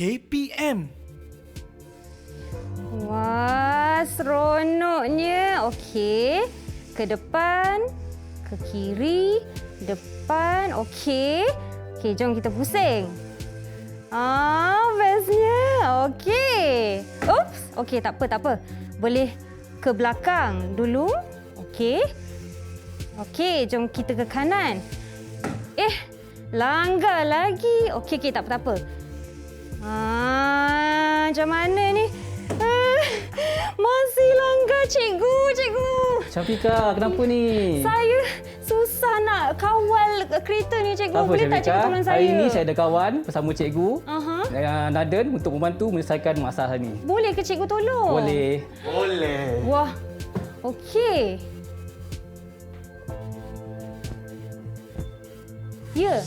KPM. Wah, seronoknya. Okey. Ke depan, ke kiri, depan. Okey. Okey, jom kita pusing. Bestnya. Okey. Oops. Okey, tak apa. Boleh ke belakang dulu. Okey. Okey, jom kita ke kanan. Langgar lagi. Okey, tak apa. Macam mana ni? Masih langgar, cikgu. Syafika, kenapa ni? Saya susah nak kawal kereta ni, cikgu. Tak apa, Boleh tak Syafika. cikgu tolong saya? Hari ini saya ada kawan bersama cikgu, Naden, untuk membantu menyelesaikan masalah ni. Boleh ke cikgu tolong? Boleh. Wah, okey. Ya.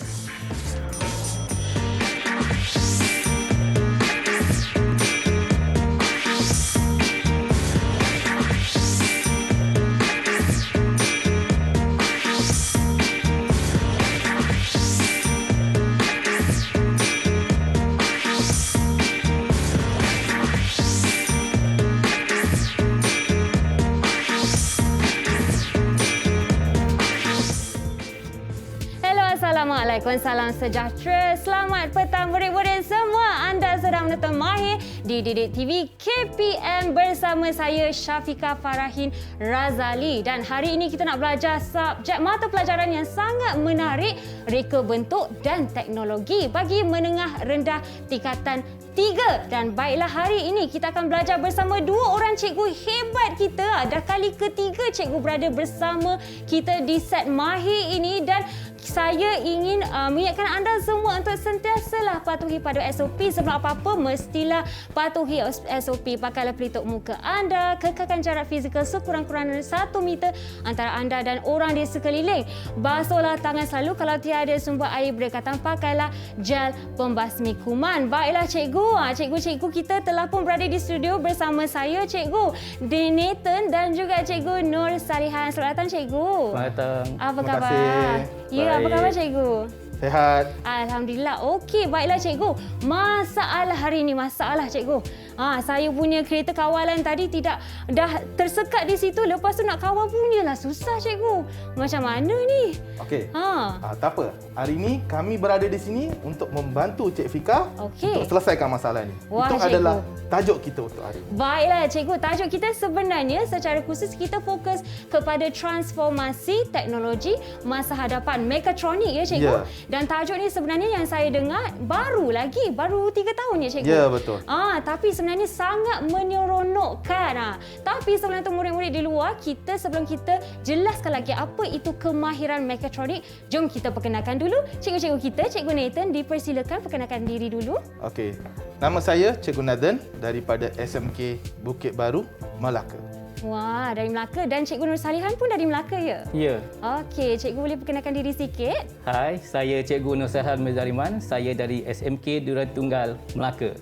Assalamualaikum, salam sejahtera. Selamat petang murid-murid semua. Anda sedang menonton Mahir di Didik TV KPM bersama saya Syafika Farahin Razali. Dan hari ini kita nak belajar subjek mata pelajaran yang sangat menarik, reka bentuk dan teknologi bagi menengah rendah tingkatan 3. Dan baiklah, hari ini kita akan belajar bersama dua orang cikgu hebat kita. Dah kali ketiga cikgu berada bersama kita di set Mahir ini, dan saya ingin mengingatkan anda semua untuk sentiasalah patuhi pada SOP. Sebelum apa-apa, mestilah patuhi SOP. Pakailah pelitup muka anda, kekalkan jarak fizikal sekurang-kurangnya 1 meter antara anda dan orang di sekeliling. Basuhlah tangan selalu. Kalau tiada sumber air berdekatan, pakailah gel pembasmi kuman. Baiklah cikgu, cikgu-cikgu kita telah pun berada di studio bersama saya, cikgu Nathan dan juga cikgu Nur Salihan. Selamat datang, cikgu. Selamat datang. Apa Terima khabar? kasih. Ya, apa khabar cikgu? Sehat. Alhamdulillah. Okey, baiklah cikgu. Masalah hari ini, cikgu. Saya punya kereta kawalan tadi dah tersekat di situ. Lepas tu nak kawal punyalah susah, cikgu. Macam mana ni? Okey. Tak apa. Hari ini kami berada di sini untuk membantu Cik Fika Okey. untuk selesaikan masalah ini. Wah, Itu cikgu. adalah tajuk kita untuk hari ini. Baiklah cikgu, tajuk kita sebenarnya secara khusus kita fokus kepada transformasi teknologi masa hadapan mekatronik, ya cikgu. Ya. Dan tajuk ni sebenarnya yang saya dengar baru 3 tahun ya cikgu. Ya, betul. Tapi sebenarnya sangat menyeronokkan. Tapi sebelum itu murid-murid di luar, sebelum kita jelaskan lagi apa itu kemahiran mekatronik, jom kita perkenalkan dulu cikgu-cikgu kita. Cikgu Nathan, dipersilakan perkenalkan diri dulu. Okey. Nama saya Cikgu Nathan daripada SMK Bukit Baru, Melaka. Wah, dari Melaka. Dan Cikgu Nur Salihan pun dari Melaka, ya? Ya. Okey, cikgu boleh perkenalkan diri sikit? Hai, saya Cikgu Nur Salihan Mezariman. Saya dari SMK Duran Tunggal, Melaka.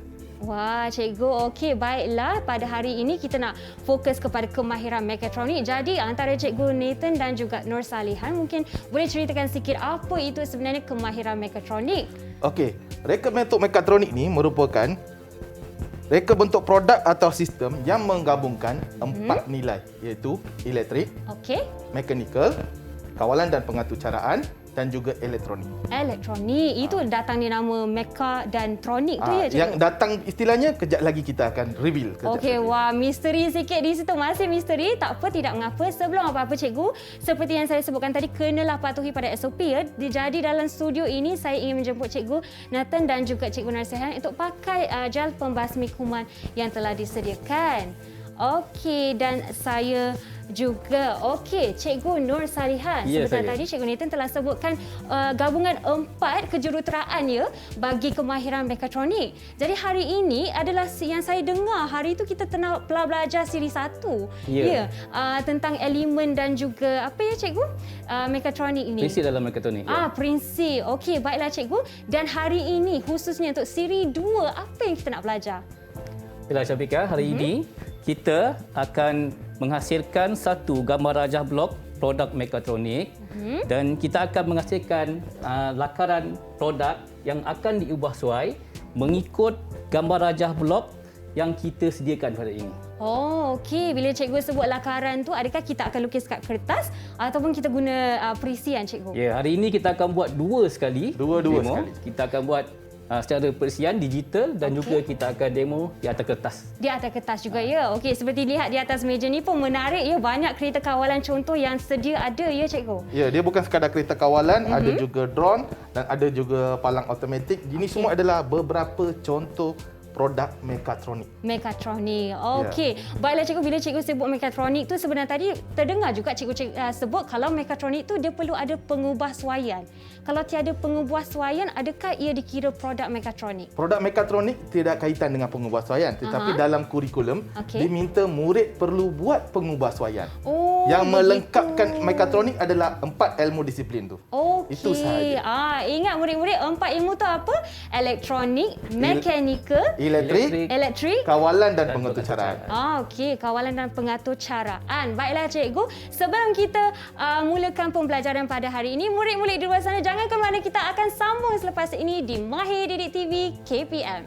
Wah, cikgu. Okey, baiklah. Pada hari ini kita nak fokus kepada kemahiran mekatronik. Jadi, antara Cikgu Nathan dan juga Nur Salihan, mungkin boleh ceritakan sikit apa itu sebenarnya kemahiran mekatronik? Okey. Reka bentuk mekatronik ni merupakan reka bentuk produk atau sistem yang menggabungkan 4 nilai, iaitu elektrik, Okey. mekanikal, kawalan dan pengaturcaraan dan juga elektronik. Elektronik. Itu datang di nama meka dan tronik tu, ya cikgu? Yang datang istilahnya kejap lagi kita akan reveal. Okey, wah, misteri sikit di situ. Masih misteri. Tak apa, tidak mengapa. Sebelum apa-apa cikgu, seperti yang saya sebutkan tadi, kenalah patuhi pada SOP, ya. Jadi dalam studio ini saya ingin menjemput cikgu Nathan dan juga cikgu Narsihan untuk pakai gel pembasmi kuman yang telah disediakan. Okey, dan saya juga. Okey, Cikgu Nur Salihan. Ya, Sebentar saya. tadi Cikgu Nathan telah sebutkan gabungan 4 kejuruteraan, ya, bagi kemahiran mekatronik. Jadi hari ini adalah yang saya dengar, hari itu kita telah belajar siri 1. Ya. Tentang elemen dan juga apa ya cikgu? Mekatronik ini. Prinsip dalam mekatronik. Ya. Prinsip. Okey, baiklah cikgu. Dan hari ini khususnya untuk siri 2, apa yang kita nak belajar? Baiklah Syafika, hari ini kita akan menghasilkan satu gambar rajah blok produk mekatronik dan kita akan menghasilkan lakaran produk yang akan diubah suai mengikut gambar rajah blok yang kita sediakan pada ini. Oh, okey. Bila cikgu sebut lakaran tu, adakah kita akan lukis kat kertas ataupun kita guna perisian, cikgu? Ya, hari ini kita akan buat dua sekali. Dua-dua demo. sekali. Kita akan buat secara perisian digital dan juga kita akan demo di atas kertas. Di atas kertas juga ya. Okey, seperti lihat di atas meja ni pun menarik ya. Banyak kereta kawalan contoh yang sedia ada ya, cikgu. Ya, dia bukan sekadar kereta kawalan, ada juga drone dan ada juga palang automatik. Ini semua adalah beberapa contoh produk mekatronik. Mekatronik. Okey. Baiklah cikgu, bila cikgu sebut mekatronik tu sebenarnya tadi terdengar juga cikgu sebut kalau mekatronik tu dia perlu ada pengubah suaian. Kalau tiada pengubah suaian, adakah ia dikira produk mekatronik? Produk mekatronik tidak kaitan dengan pengubahsuaian, tetapi dalam kurikulum diminta murid perlu buat pengubahsuaian. Oh, Yang begitu. melengkapkan mekatronik adalah 4 ilmu disiplin tu. Okey. Itu sahaja. Ingat murid-murid 4 ilmu tu apa? Elektronik, mekanikal, elektrik, kawalan dan pengatur caraan. Okey, kawalan dan pengatur caraan. Baiklah cikgu, sebelum kita mulakan pembelajaran pada hari ini, murid-murid di luar sana jangan ke mana, kita akan sambung selepas ini di Mahir Didik TV KPM.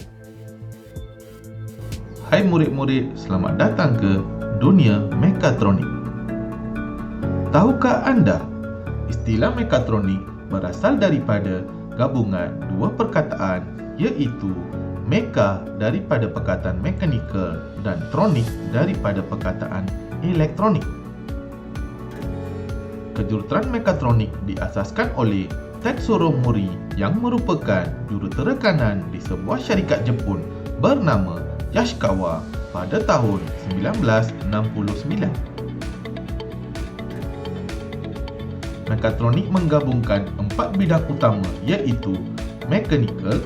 Hai murid-murid, selamat datang ke dunia mekatronik. Tahukah anda, istilah mekatronik berasal daripada gabungan dua perkataan, iaitu meka daripada perkataan mechanical dan tronik daripada perkataan elektronik. Kejuruteraan mekatronik diasaskan oleh Tetsuro Mori yang merupakan jurutera kanan di sebuah syarikat Jepun bernama Yaskawa pada tahun 1969. Mekatronik menggabungkan 4 bidang utama, iaitu mechanical,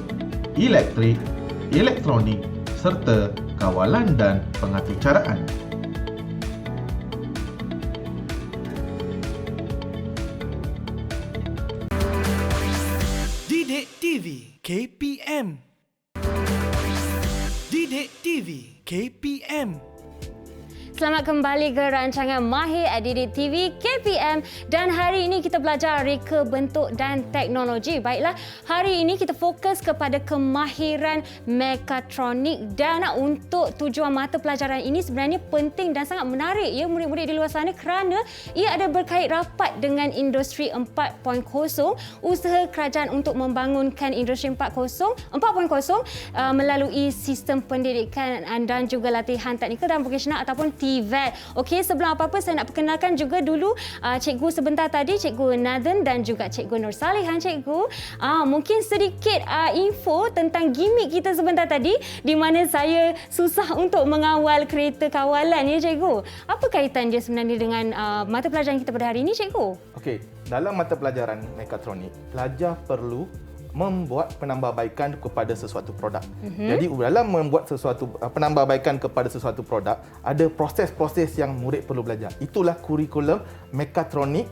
elektrik, elektronik serta kawalan dan pengatur caraan. Didik TV KPM. Didik TV KPM. Selamat kembali ke rancangan Mahir Didik TV KPM dan hari ini kita belajar reka bentuk dan teknologi. Baiklah, hari ini kita fokus kepada kemahiran mekatronik dan untuk tujuan mata pelajaran ini sebenarnya penting dan sangat menarik ya murid-murid di luar sana kerana ia ada berkait rapat dengan industri 4.0, usaha kerajaan untuk membangunkan industri 4.0 melalui sistem pendidikan dan juga latihan teknikal dan vokasional ataupun TVET. Okey, sebelum apa-apa saya nak perkenalkan juga dulu cikgu sebentar tadi, Cikgu Nathan dan juga Cikgu Nur Salihan. Cikgu, mungkin sedikit info tentang gimmick kita sebentar tadi di mana saya susah untuk mengawal kereta kawalan ya Cikgu. Apa kaitan dia sebenarnya dengan mata pelajaran kita pada hari ini Cikgu? Okey, dalam mata pelajaran mekatronik, pelajar perlu membuat penambahbaikan kepada sesuatu produk. Jadi dalam membuat sesuatu penambahbaikan kepada sesuatu produk, ada proses-proses yang murid perlu belajar. Itulah kurikulum mekatronik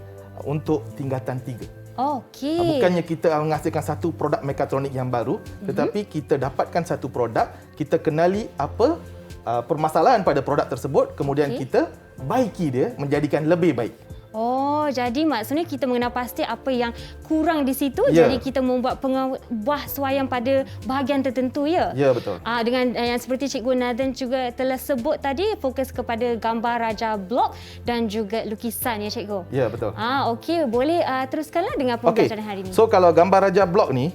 untuk tingkatan 3. Okey. Bukannya kita menghasilkan satu produk mekatronik yang baru, tetapi kita dapatkan satu produk, kita kenali apa permasalahan pada produk tersebut, kemudian kita baiki dia menjadikan lebih baik. Oh, jadi maksudnya kita mengenal pasti apa yang kurang di situ, Ya. jadi kita membuat pengubahsuaian pada bahagian tertentu ya. Ya, betul. Dengan yang seperti Cikgu Nathan juga telah sebut tadi, fokus kepada gambar raja blok dan juga lukisan ya Cikgu. Ya, betul. Okey, boleh teruskanlah dengan pembelajaran hari ini. So kalau gambar raja blok ni,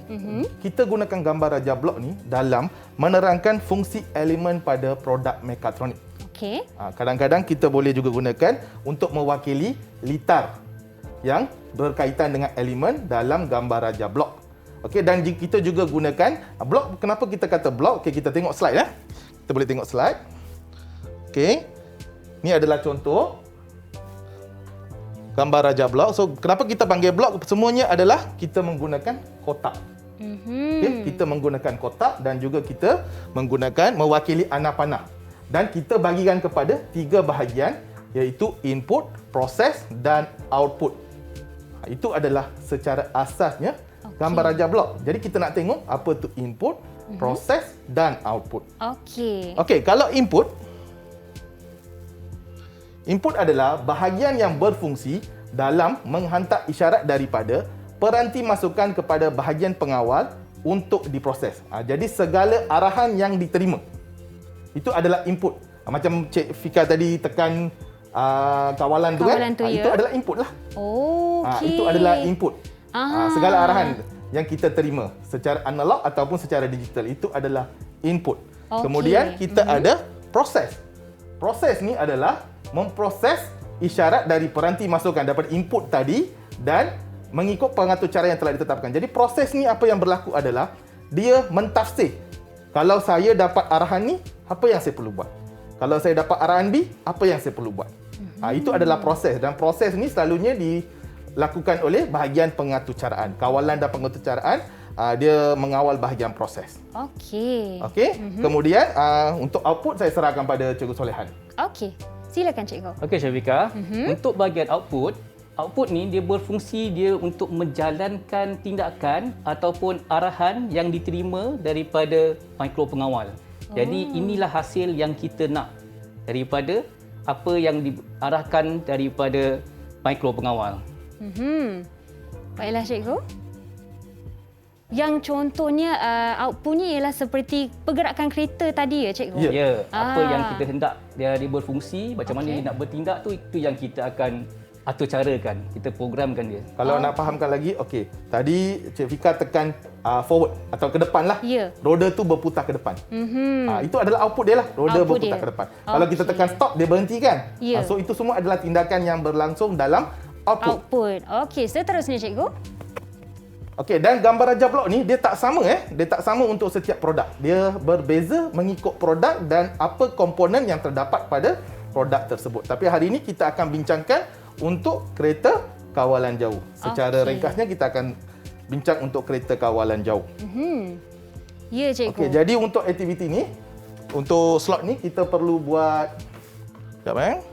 kita gunakan gambar raja blok ni dalam menerangkan fungsi elemen pada produk mekatronik. Okey. Kadang-kadang kita boleh juga gunakan untuk mewakili litar yang berkaitan dengan elemen dalam gambar raja blok. Okey, dan kita juga gunakan blok. Kenapa kita kata blok? Okey, kita tengok slide ya. Kita boleh tengok slide. Okey. Ini adalah contoh gambar raja blok. So, kenapa kita panggil blok? Semuanya adalah kita menggunakan kotak. Okay, kita menggunakan kotak dan juga kita menggunakan mewakili anak-panah. Dan kita bagikan kepada 3 bahagian, iaitu input, proses dan output. Itu adalah secara asasnya gambar raja blok. Jadi kita nak tengok apa tu input, proses dan output. Okey. Okey, kalau input adalah bahagian yang berfungsi dalam menghantar isyarat daripada peranti masukan kepada bahagian pengawal untuk diproses. Jadi segala arahan yang diterima itu adalah input. Macam Cik Fika tadi tekan kawalan tu kan, tu, itu ya. adalah input lah. Okey. Itu adalah input. Ah. Segala arahan yang kita terima secara analog ataupun secara digital itu adalah input. Okey. Kemudian kita ada proses. Proses ni adalah memproses isyarat dari peranti masukan daripada input tadi dan mengikut pengatur cara yang telah ditetapkan. Jadi proses ni apa yang berlaku adalah dia mentafsir. Kalau saya dapat arahan ni, apa yang saya perlu buat? Kalau saya dapat arahan B, apa yang saya perlu buat? Itu adalah proses dan proses ni selalunya dilakukan oleh bahagian pengaturcaraan. Kawalan dan pengaturcaraan dia mengawal bahagian proses. Okey. Okey. Kemudian untuk output saya serahkan pada Cikgu Solehan. Okey. Silakan cikgu. Okey Syafika, untuk bahagian output ni dia berfungsi dia untuk menjalankan tindakan ataupun arahan yang diterima daripada mikro pengawal. Jadi inilah hasil yang kita nak daripada apa yang diarahkan daripada mikro pengawal. Baiklah cikgu. Yang contohnya outputnya ialah seperti pergerakan kereta tadi ya cikgu? Ya. Ya, apa yang kita hendak dia berfungsi, macam mana Okey. dia nak bertindak tu, itu yang kita akan atur carakan, kita programkan dia. Kalau nak fahamkan lagi, okey. Tadi Cik Fika tekan forward atau ke depan lah. Ya. Roda tu berputar ke depan. Itu adalah output dia lah. Roda Output berputar dia. ke depan. Kalau kita Okey. tekan stop, dia berhenti kan? Ya. So itu semua adalah tindakan yang berlangsung dalam output. Output. Okey, seterusnya cikgu. Okey, dan gambar rajah blok ni dia tak sama Dia tak sama untuk setiap produk. Dia berbeza mengikut produk dan apa komponen yang terdapat pada produk tersebut. Tapi hari ini kita akan bincangkan untuk kereta kawalan jauh. Secara Okey. ringkasnya kita akan bincang untuk kereta kawalan jauh. Ya cikgu. Okey, jadi untuk aktiviti ni, untuk slot ni kita perlu buat sekejap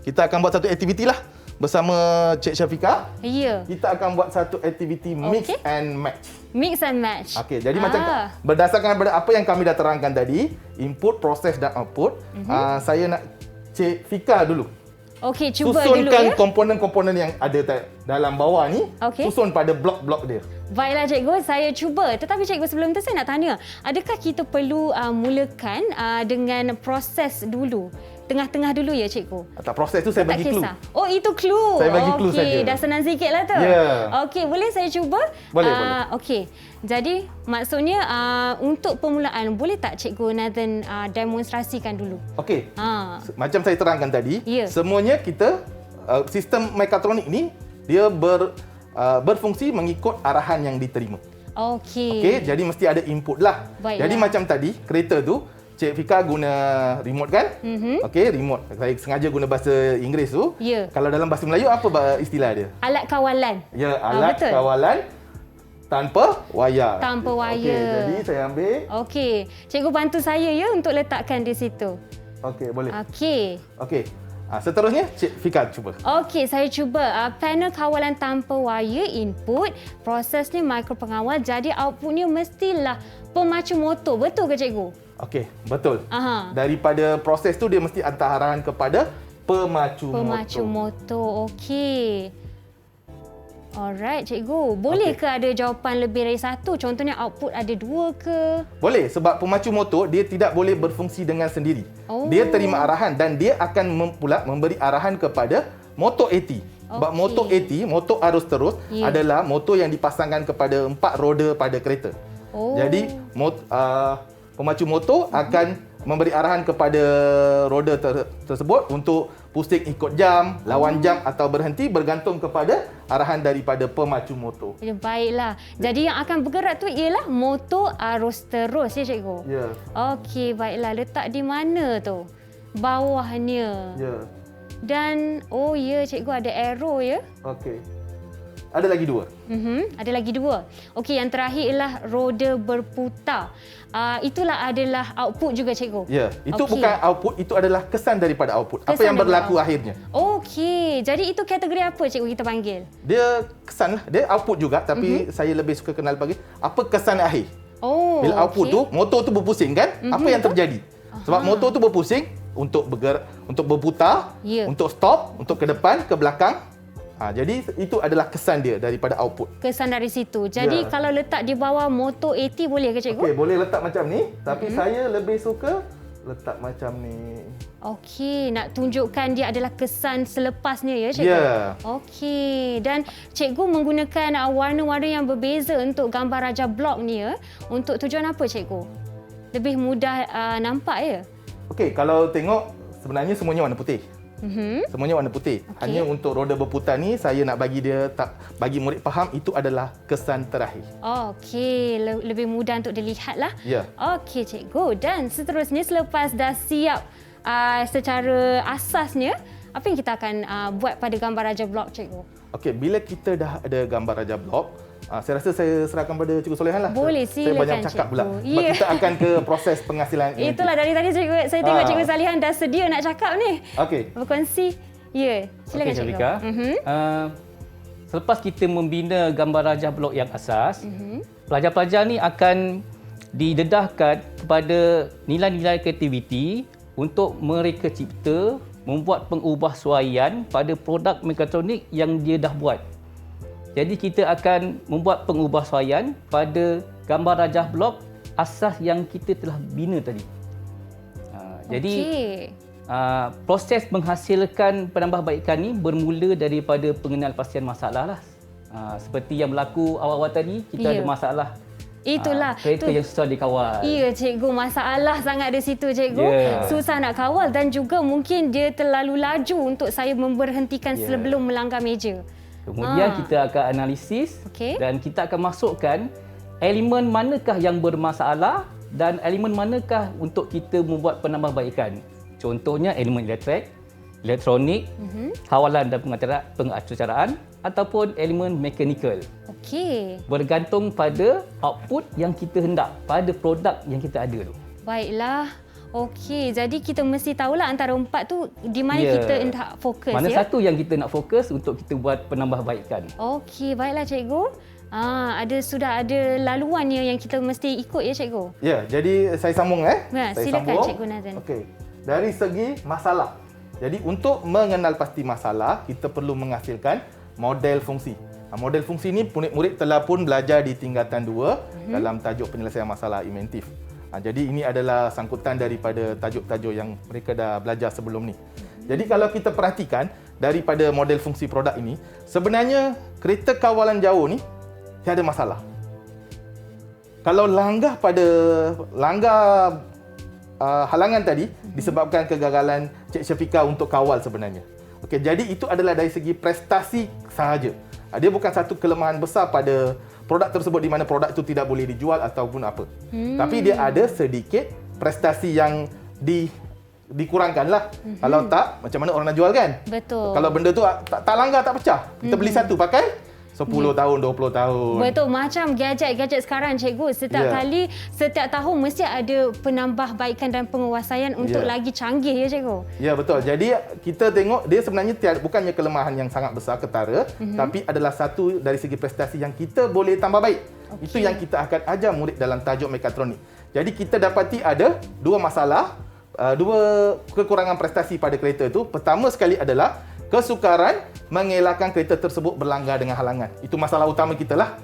Kita akan buat satu aktiviti lah bersama Cik Syafika. Ya. Kita akan buat satu aktiviti mix Okey. and match. Mix and match. Okey, jadi macam berdasarkan daripada apa yang kami dah terangkan tadi, input, proses dan output, saya nak Cik Fika dulu. Okey, cuba dulu Susunkan ya. komponen-komponen yang ada dalam bawah ni, Okey. susun pada blok-blok dia. Baiklah cikgu, saya cuba. Tetapi cikgu sebelum tu saya nak tanya, adakah kita perlu mulakan dengan proses dulu? Tengah-tengah dulu ya cikgu? Atau proses tu saya Tak bagi clue. kisah. Oh, itu clue. Saya bagi clue saja. Okey, dah senang sikit lah tu. Ya. Okey, boleh saya cuba? Boleh, boleh. Okey. Jadi, maksudnya untuk permulaan, boleh tak cikgu Nathan demonstrasikan dulu? Okey. Ha. Macam saya terangkan tadi, Ya. semuanya kita sistem mekatronik ni dia berfungsi mengikut arahan yang diterima. Okey. Okey, jadi mesti ada input lah. Baiklah. Jadi macam tadi, kereta tu Cik Fika guna remote kan? Okey, remote. Saya sengaja guna bahasa Inggeris tu. Ya. Kalau dalam bahasa Melayu apa istilah dia? Alat kawalan. Ya, alat betul. kawalan tanpa wayar. Tanpa Okey, wayar. jadi saya ambil. Okey. Cikgu bantu saya ya untuk letakkan di situ. Okey, boleh. Okey. Okey. Seterusnya Cik Fika cuba. Okey, saya cuba. Panel kawalan tanpa wayar input, prosesnya mikro pengawal, jadi outputnya mestilah pemacu motor. Betul ke cikgu? Okey, betul. Aha. Daripada proses tu dia mesti hantar arahan kepada pemacu Pemacu motor. Okey. Alright, cikgu. Boleh ke ada jawapan lebih dari satu? Contohnya output ada dua ke? Boleh, sebab pemacu motor dia tidak boleh berfungsi dengan sendiri. Oh. Dia terima arahan dan dia akan pula memberi arahan kepada motor AT. Sebab Okey. motor AT, motor arus terus, Ya. adalah motor yang dipasangkan kepada 4 roda pada kereta. Oh. Jadi pemacu motor akan memberi arahan kepada roda tersebut untuk pusing ikut jam, lawan jam atau berhenti bergantung kepada arahan daripada pemacu motor. Ya, baiklah. Jadi yang akan bergerak tu ialah motor arus terus ya cikgu? Ya. Okey, baiklah. Letak di mana tu? Bawahnya. Ya. Dan, oh ya cikgu ada arrow ya? Okey. Ada lagi 2. Ada lagi 2. Okey, yang terakhir ialah roda berputar. Itulah adalah output juga cikgu? Ya, itu Okey. bukan output, itu adalah kesan daripada output. Apa Kesan yang berlaku daripada akhirnya. Okey, jadi itu kategori apa cikgu kita panggil? Dia kesan lah, dia output juga tapi saya lebih suka kenal bagi apa kesan akhir. Oh, Bila output okey. tu, motor tu berpusing kan? Apa yang terjadi? Sebab motor tu berpusing untuk bergerak, untuk berputar, Ya. untuk stop, untuk ke depan, ke belakang. Jadi itu adalah kesan dia daripada output. Kesan dari situ. Jadi Ya. kalau letak di bawah Moto 80 boleh ke cikgu? Okey, boleh letak macam ni, tapi saya lebih suka letak macam ni. Okey, nak tunjukkan dia adalah kesan selepasnya ya cikgu? Ya. Okey, dan cikgu menggunakan warna-warna yang berbeza untuk gambar raja blok ni ya. Untuk tujuan apa cikgu? Lebih mudah nampak ya? Okey, kalau tengok sebenarnya semuanya warna putih. Semuanya warna putih. Okey. Hanya untuk roda berputar ni saya nak bagi dia bagi murid faham itu adalah kesan terakhir. Okey, lebih mudah untuk dilihat lah. Ya. Okey cikgu, dan seterusnya selepas dah siap secara asasnya, apa yang kita akan buat pada gambar raja blok cikgu? Okey, bila kita dah ada gambar raja blok, saya rasa saya serahkan pada Cikgu Solehan lah. Boleh, Saya banyak silakan, cakap pula. Cikgu. Sebab Ya. kita akan ke proses penghasilan ini. Itulah dari tadi cikgu, saya tengok Ah. cikgu Salihan dah sedia nak cakap ni. Okey. Berkongsi. Ya, silakan Okey, cikgu. Syafika. Selepas kita membina gambar raja blok yang asas, pelajar-pelajar ni akan didedahkan kepada nilai-nilai kreativiti untuk mereka cipta, membuat pengubahsuaian pada produk mekatronik yang dia dah buat. Jadi kita akan membuat pengubahsuaian pada gambar rajah blok asas yang kita telah bina tadi. Jadi proses menghasilkan penambahbaikan ni bermula daripada pengenalpastian masalah lah. Seperti yang berlaku awal-awal tadi, kita ada masalah. Itulah. Kereta yang susah dikawal. Ya cikgu, masalah sangat di situ cikgu. Ya. Susah nak kawal dan juga mungkin dia terlalu laju untuk saya memberhentikan sebelum melanggar meja. Kemudian kita akan analisis dan kita akan masukkan elemen manakah yang bermasalah dan elemen manakah untuk kita membuat penambahbaikan. Contohnya elemen elektrik, elektronik, kawalan dan pengacaraan ataupun elemen mekanikal. Okey. Bergantung pada output yang kita hendak pada produk yang kita ada tu. Baiklah. Okey, jadi kita mesti tahulah antara empat tu di mana kita hendak fokus Mana ya. satu yang kita nak fokus untuk kita buat penambahbaikan. Okey, baiklah cikgu. Sudah ada laluannya yang kita mesti ikut ya cikgu. Ya, jadi saya sambung Ya, saya silakan, sambung. Cikgu Nazan. Okey. Dari segi masalah. Jadi untuk mengenal pasti masalah, kita perlu menghasilkan model fungsi. Model fungsi ni murid-murid telah pun belajar di tingkatan 2 dalam tajuk penyelesaian masalah inventif. Jadi ini adalah sangkutan daripada tajuk-tajuk yang mereka dah belajar sebelum ni. Jadi kalau kita perhatikan daripada model fungsi produk ini, sebenarnya kereta kawalan jauh ni tiada masalah. Kalau langgar halangan tadi disebabkan kegagalan Cik Syafika untuk kawal sebenarnya. Okey, jadi itu adalah dari segi prestasi sahaja. Dia bukan satu kelemahan besar pada produk tersebut di mana produk itu tidak boleh dijual ataupun apa. Tapi dia ada sedikit prestasi yang dikurangkanlah. Kalau tak, macam mana orang nak jual kan? Betul. Kalau benda tu tak langgar, tak pecah. Kita beli satu pakai 10 tahun, 20 tahun. Betul, macam gadget-gadget sekarang cikgu. Setiap tahun mesti ada penambahbaikan dan penguasaian untuk lagi canggih ya cikgu. Ya, betul. Jadi kita tengok dia sebenarnya bukannya kelemahan yang sangat besar ketara, tapi adalah satu dari segi prestasi yang kita boleh tambah baik. Itu yang kita akan ajar murid dalam tajuk mekatronik. Jadi kita dapati ada dua masalah, dua kekurangan prestasi pada kereta itu. Pertama sekali adalah kesukaran mengelakkan kereta tersebut berlanggar dengan halangan. Itu masalah utama kita lah.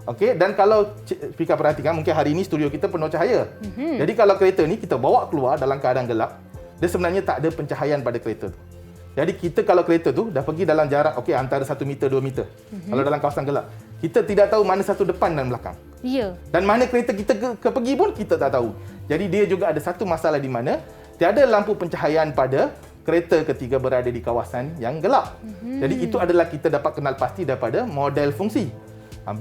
Okey, dan kalau Fika perhatikan, mungkin hari ini studio kita penuh cahaya. Jadi kalau kereta ni kita bawa keluar dalam keadaan gelap, dia sebenarnya tak ada pencahayaan pada kereta tu. Jadi kita kalau kereta tu dah pergi dalam jarak antara 1 meter 2 meter. Kalau dalam kawasan gelap, kita tidak tahu mana satu depan dan belakang. Ya. Dan mana kereta kita pergi pun kita tak tahu. Jadi dia juga ada satu masalah di mana tiada lampu pencahayaan pada kereta ketika berada di kawasan yang gelap. Jadi itu adalah kita dapat kenal pasti daripada model fungsi.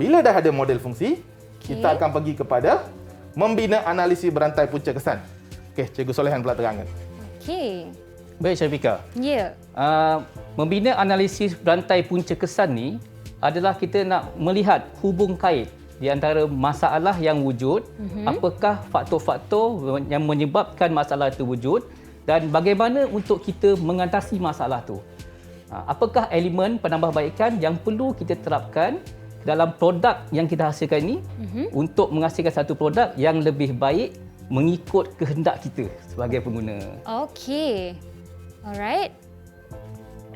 Bila dah ada model fungsi, kita akan pergi kepada membina analisis berantai punca kesan. Okey, Cikgu Solehan pula terangkan. Okey. Baik Syafika. Ya. Membina analisis berantai punca kesan ni adalah kita nak melihat hubung kait di antara masalah yang wujud, apakah faktor-faktor yang menyebabkan masalah itu wujud dan bagaimana untuk kita mengatasi masalah tu. Apakah elemen penambahbaikan yang perlu kita terapkan dalam produk yang kita hasilkan ini untuk menghasilkan satu produk yang lebih baik mengikut kehendak kita sebagai pengguna. Okey. Alright.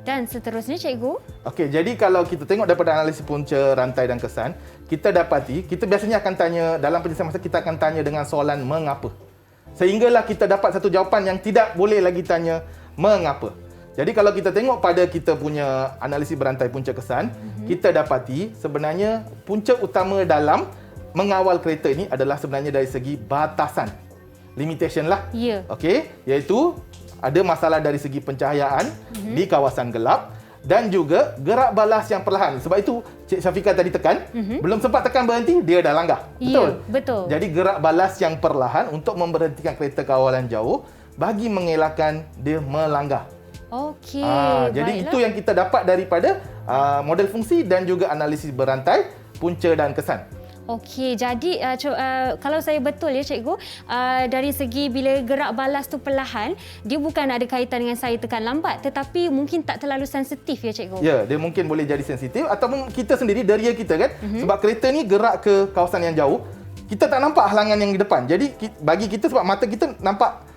Dan seterusnya cikgu? Okey, jadi kalau kita tengok daripada analisis punca, rantai dan kesan, kita dapati, kita biasanya akan tanya, dalam penyelesaian masalah kita akan tanya dengan soalan mengapa. Sehinggalah kita dapat satu jawapan yang tidak boleh lagi tanya mengapa. Jadi kalau kita tengok pada kita punya analisis berantai punca kesan, kita dapati sebenarnya punca utama dalam mengawal kereta ini adalah sebenarnya dari segi batasan. Limitation lah. Ya. Okey, iaitu ada masalah dari segi pencahayaan di kawasan gelap dan juga gerak balas yang perlahan. Sebab itu Cik Syafiqah tadi tekan, belum sempat tekan berhenti, dia dah langgar. Betul? Ya, betul. Jadi gerak balas yang perlahan untuk memberhentikan kereta kawalan jauh bagi mengelakkan dia melanggar. Okey, Jadi baiklah. itu yang kita dapat daripada model fungsi dan juga analisis berantai, punca dan kesan. Okey, jadi kalau saya betul ya cikgu, dari segi bila gerak balas tu perlahan, dia bukan ada kaitan dengan saya tekan lambat, tetapi mungkin tak terlalu sensitif ya cikgu. Ya, dia mungkin boleh jadi sensitif ataupun kita sendiri, deria kita kan. Sebab kereta ni gerak ke kawasan yang jauh, kita tak nampak halangan yang di depan. Jadi bagi kita, sebab mata kita nampak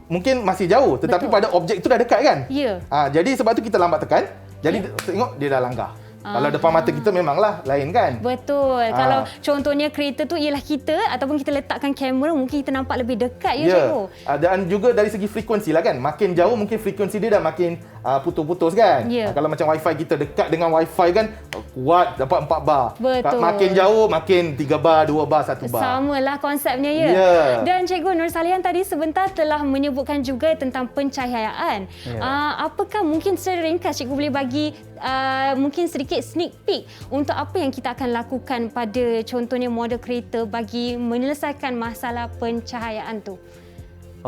mungkin masih jauh, tetapi Betul. pada objek itu dah dekat kan. Ya. Jadi sebab tu kita lambat tekan. Jadi tengok dia dah langgar. Kalau depan mata kita memanglah lain kan. Betul. Kalau contohnya kereta tu ialah kita ataupun kita letakkan kamera, mungkin kita nampak lebih dekat ya cikgu. Dan juga dari segi frekuensi lah kan. Makin jauh mungkin frekuensi dia dah makin putus-putus kan. Ya. Kalau macam wifi kita dekat dengan wifi kan, kuat dapat 4 bar. Betul. Makin jauh makin 3 bar, 2 bar, 1 bar. Samalah konsepnya ya. Ya. Dan Cikgu Nur Salihan tadi sebentar telah menyebutkan juga tentang pencahayaan. Apakah mungkin secara ringkas Cikgu boleh bagi mungkin sedikit sneak peek untuk apa yang kita akan lakukan pada contohnya model kereta bagi menyelesaikan masalah pencahayaan tu?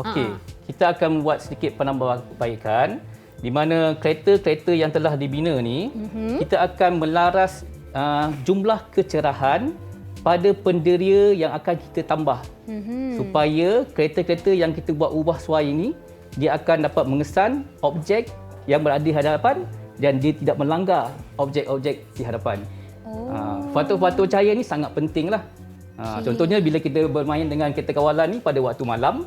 Okey, kita akan membuat sedikit penambahbaikan di mana kereta-kereta yang telah dibina ni, kita akan melaras jumlah kecerahan pada penderia yang akan kita tambah. Supaya kereta-kereta yang kita buat ubah suai ini, dia akan dapat mengesan objek yang berada di hadapan dan dia tidak melanggar objek-objek di hadapan. Faktor-faktor cahaya ni sangat pentinglah. Contohnya bila kita bermain dengan kereta kawalan ni pada waktu malam,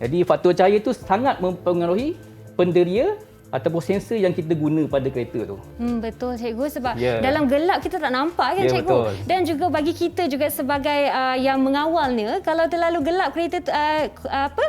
jadi faktor cahaya tu sangat mempengaruhi penderia ataupun sensor yang kita guna pada kereta tu. Betul cikgu, sebab Ya. dalam gelap kita tak nampak kan Ya, cikgu. betul. Dan juga bagi kita juga sebagai yang mengawalnya, kalau terlalu gelap kereta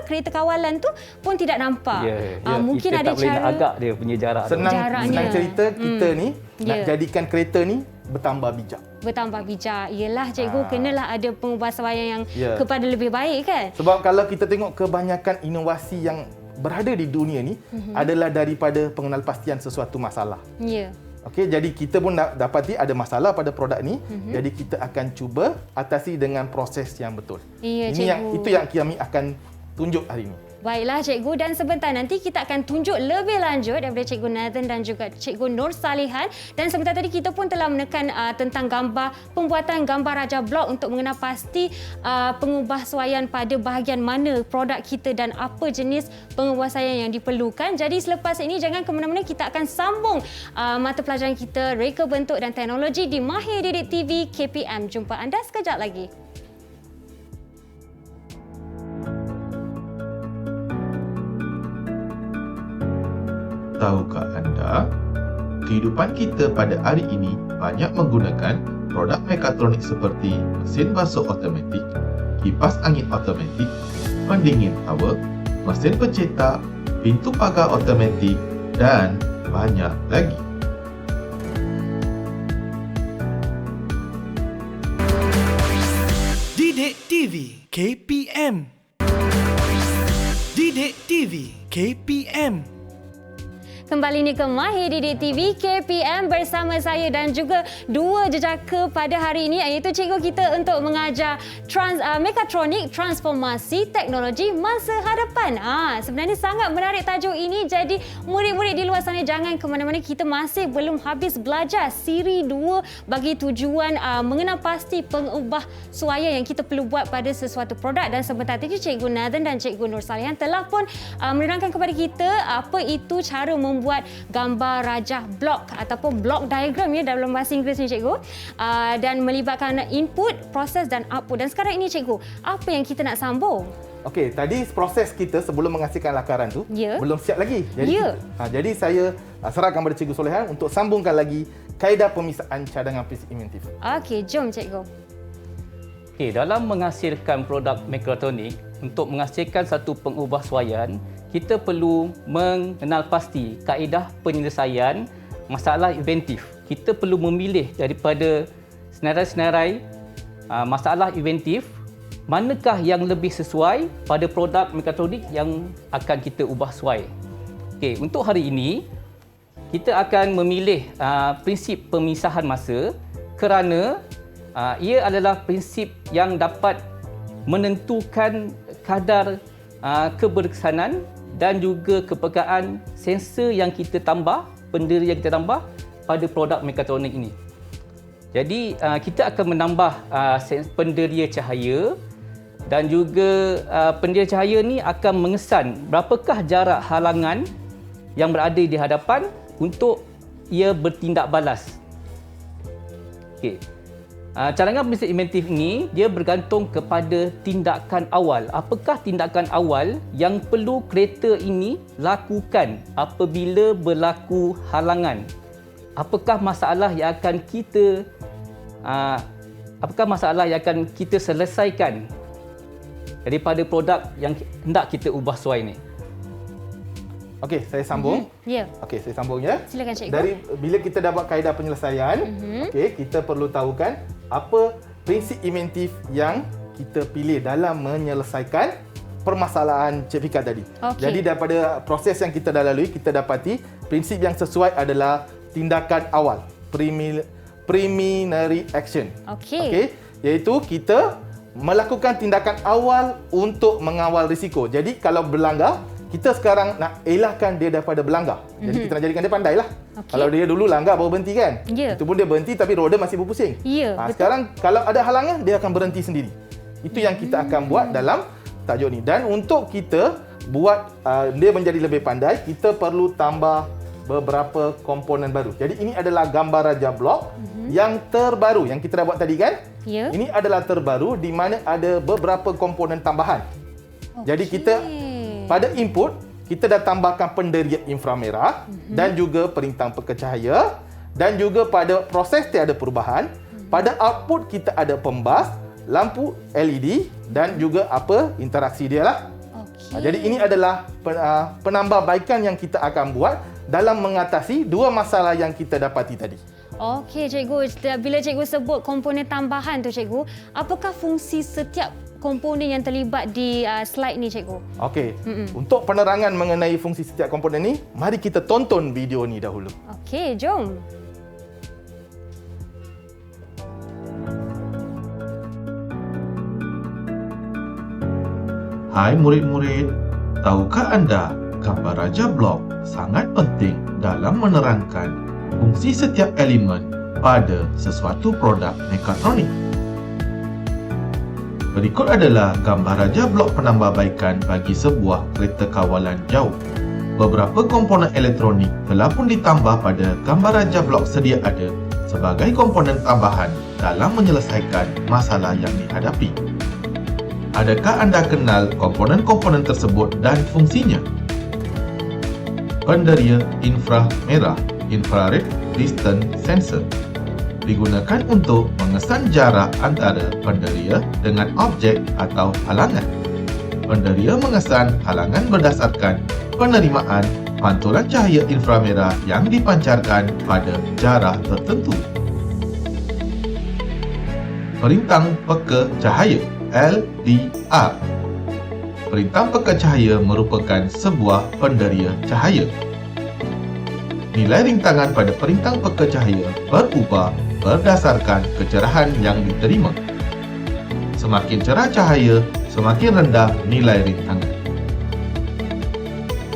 kereta kawalan tu pun tidak nampak. Mungkin kita ada tak boleh cara nak agak dia punya jarak tu. Senang Jaraknya. cerita kita ni nak Ya. jadikan kereta ni bertambah bijak. bertambah bijak. Yelah cikgu, kenalah ada pengubahsuaian yang Ya. kepada lebih baik kan. Sebab kalau kita tengok kebanyakan inovasi yang berada di dunia ni adalah daripada pengenalpastian sesuatu masalah. Ya. Okey, jadi kita pun dapati ada masalah pada produk ni. Jadi kita akan cuba atasi dengan proses yang betul. Ya, Itu yang kami akan tunjuk hari ini. Baiklah cikgu, dan sebentar nanti kita akan tunjuk lebih lanjut daripada Cikgu Nathan dan juga Cikgu Nur Salihan. Dan sebentar tadi kita pun telah menekan tentang pembuatan gambar raja blok untuk mengenal pasti pengubahsuaian pada bahagian mana produk kita dan apa jenis pengubahsuaian yang diperlukan. Jadi selepas ini jangan ke mana-mana, kita akan sambung mata pelajaran kita Reka Bentuk dan Teknologi di Mahir Didik TV KPM. Jumpa anda sekejap lagi. Tahukah anda, kehidupan kita pada hari ini banyak menggunakan produk mekatronik seperti mesin basuh automatik, kipas angin automatik, pendingin power, mesin pencetak, pintu pagar automatik dan banyak lagi. Didik TV KPM. Didik TV KPM. Kembali ni ke Mahir Didik TV KPM bersama saya dan juga dua jejaka pada hari ini, iaitu cikgu kita untuk mengajar mekatronik transformasi teknologi masa hadapan. Sebenarnya sangat menarik tajuk ini, jadi murid-murid di luar sana jangan ke mana-mana, kita masih belum habis belajar siri 2 bagi tujuan mengenal pasti pengubahsuaian yang kita perlu buat pada sesuatu produk. Dan sebentar tadi Cikgu Nathan dan Cikgu Nur Salihan telah pun menerangkan kepada kita apa itu cara membuat gambar rajah blok ataupun block diagram ya dalam bahasa Inggeris ni cikgu, dan melibatkan input, proses dan output. Dan sekarang ini cikgu, apa yang kita nak sambung? Okey, tadi proses kita sebelum menghasilkan lakaran tu Ya. belum siap lagi. Jadi, Ya. jadi saya serahkan kepada Cikgu Solehan untuk sambungkan lagi kaedah pemisahan cadangan prinsip inventif. Okey, jom cikgu. Okey, dalam menghasilkan produk mikroelektronik, untuk menghasilkan satu pengubahsuaian, kita perlu mengenal pasti kaedah penyelesaian masalah inventif. Kita perlu memilih daripada senarai-senarai masalah inventif, manakah yang lebih sesuai pada produk mikroelektronik yang akan kita ubah suai. Okey, untuk hari ini kita akan memilih prinsip pemisahan masa kerana ia adalah prinsip yang dapat menentukan kadar keberkesanan dan juga kepekaan sensor yang kita tambah, pendera yang kita tambah pada produk mikroelektronik ini. Jadi kita akan menambah penderia cahaya dan juga pendera cahaya ni akan mengesan berapakah jarak halangan yang berada di hadapan untuk ia bertindak balas. Okey. Cadangan prinsip inventif ini dia bergantung kepada tindakan awal. Apakah tindakan awal yang perlu kereta ini lakukan apabila berlaku halangan? Apakah masalah yang akan kita selesaikan daripada produk yang hendak kita ubah suai ni? Okey, saya sambung. Ya. Okey, saya sambung ya. Silakan cikgu. Dari bila kita dapat kaedah penyelesaian, okey, kita perlu tahukan apa prinsip inventif yang kita pilih dalam menyelesaikan permasalahan Cik Fika tadi. Okey. Jadi daripada proses yang kita dah lalui, kita dapati prinsip yang sesuai adalah tindakan awal, preliminary action. Okey. Okey, iaitu kita melakukan tindakan awal untuk mengawal risiko. Jadi kalau berlanggar, kita sekarang nak elakkan dia daripada berlanggar. Jadi kita nak jadikan dia pandai lah. Okey. Kalau dia dulu langgar baru berhenti kan? Ya. Itu pun dia berhenti tapi roda masih berpusing. Ya, betul. Sekarang kalau ada halangan, dia akan berhenti sendiri. Itu yang kita akan buat dalam tajuk ni. Dan untuk kita buat dia menjadi lebih pandai, kita perlu tambah beberapa komponen baru. Jadi ini adalah gambar raja blok yang terbaru yang kita dah buat tadi kan? Ya. Ini adalah terbaru di mana ada beberapa komponen tambahan. Jadi kita pada input kita dah tambahkan penderia inframerah dan juga perintang pekecahaya, dan juga pada proses tiada perubahan. Pada output kita ada pembas, lampu LED dan juga interaksi dia lah. Jadi ini adalah penambahbaikan yang kita akan buat dalam mengatasi dua masalah yang kita dapati tadi. Okey cikgu, bila cikgu sebut komponen tambahan tu cikgu, apakah fungsi setiap komponen yang terlibat di slide ni cikgu? Okey. Untuk penerangan mengenai fungsi setiap komponen ni, mari kita tonton video ni dahulu. Okey, jom. Hai murid-murid, tahukah anda gambar raja blok sangat penting dalam menerangkan fungsi setiap elemen pada sesuatu produk mekatronik? Berikut adalah gambar raja blok penambahbaikan bagi sebuah kereta kawalan jauh. Beberapa komponen elektronik telah pun ditambah pada gambar raja blok sedia ada sebagai komponen tambahan dalam menyelesaikan masalah yang dihadapi. Adakah anda kenal komponen-komponen tersebut dan fungsinya? Penderia inframerah, infrared distance sensor, digunakan untuk mengesan jarak antara penderia dengan objek atau halangan. Penderia mengesan halangan berdasarkan penerimaan pantulan cahaya inframerah yang dipancarkan pada jarak tertentu. Perintang peka cahaya LDR. Perintang peka cahaya merupakan sebuah penderia cahaya. Nilai rintangan pada perintang peka cahaya berubah berdasarkan kecerahan yang diterima. Semakin cerah cahaya, semakin rendah nilai rintangan.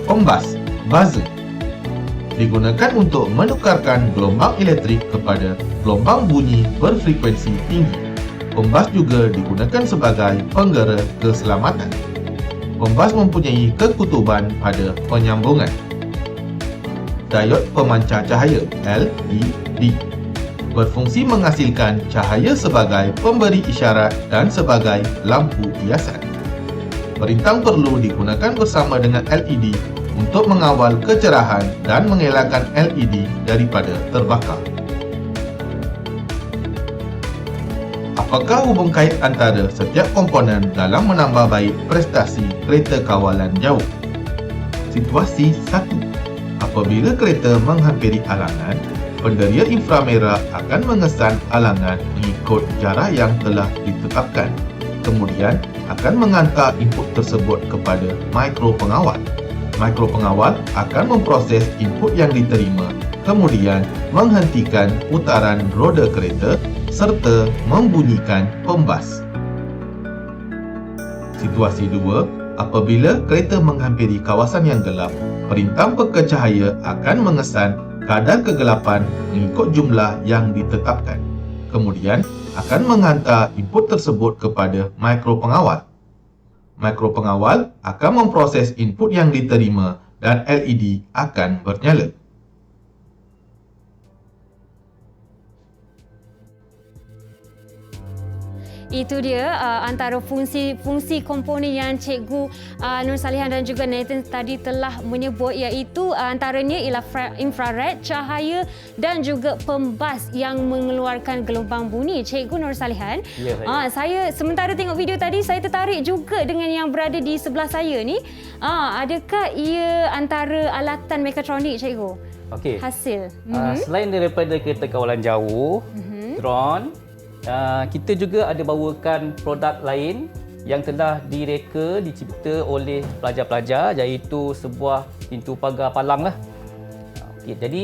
Pembas, buzzer, digunakan untuk menukarkan gelombang elektrik kepada gelombang bunyi berfrekuensi tinggi. Pembas juga digunakan sebagai penggera keselamatan. Pembas mempunyai kekutuban pada penyambungan. Diod pemancar cahaya LED berfungsi menghasilkan cahaya sebagai pemberi isyarat dan sebagai lampu hiasan. perintang perlu digunakan bersama dengan LED untuk mengawal kecerahan dan mengelakkan LED daripada terbakar. Apakah hubung kait antara setiap komponen dalam menambah baik prestasi kereta kawalan jauh? Situasi 1. Apabila kereta menghampiri alangan, penderia inframerah akan mengesan alangan mengikut jarak yang telah ditetapkan. Kemudian akan menghantar input tersebut kepada mikropengawal. Mikropengawal akan memproses input yang diterima, kemudian menghentikan putaran roda kereta serta membunyikan pembas. Situasi 2. Apabila kereta menghampiri kawasan yang gelap, perintang peka cahaya akan mengesan kadar kegelapan mengikut jumlah yang ditetapkan. Kemudian akan menghantar input tersebut kepada mikropengawal. Mikropengawal akan memproses input yang diterima dan LED akan bernyala. Itu dia antara fungsi komponen yang Cikgu Nur Salihan dan juga Nathan tadi telah menyebut, iaitu antaranya ialah infrared, cahaya dan juga pembas yang mengeluarkan gelombang bunyi. Cikgu Nur Salihan, Ya, saya sementara tengok video tadi, saya tertarik juga dengan yang berada di sebelah saya ni. Adakah ia antara alatan mekatronik, Cikgu? Okey. Hasil. Selain daripada kereta kawalan jauh, drone, kita juga ada bawakan produk lain yang telah direka, dicipta oleh pelajar-pelajar, iaitu sebuah pintu pagar palang lah. Okey, jadi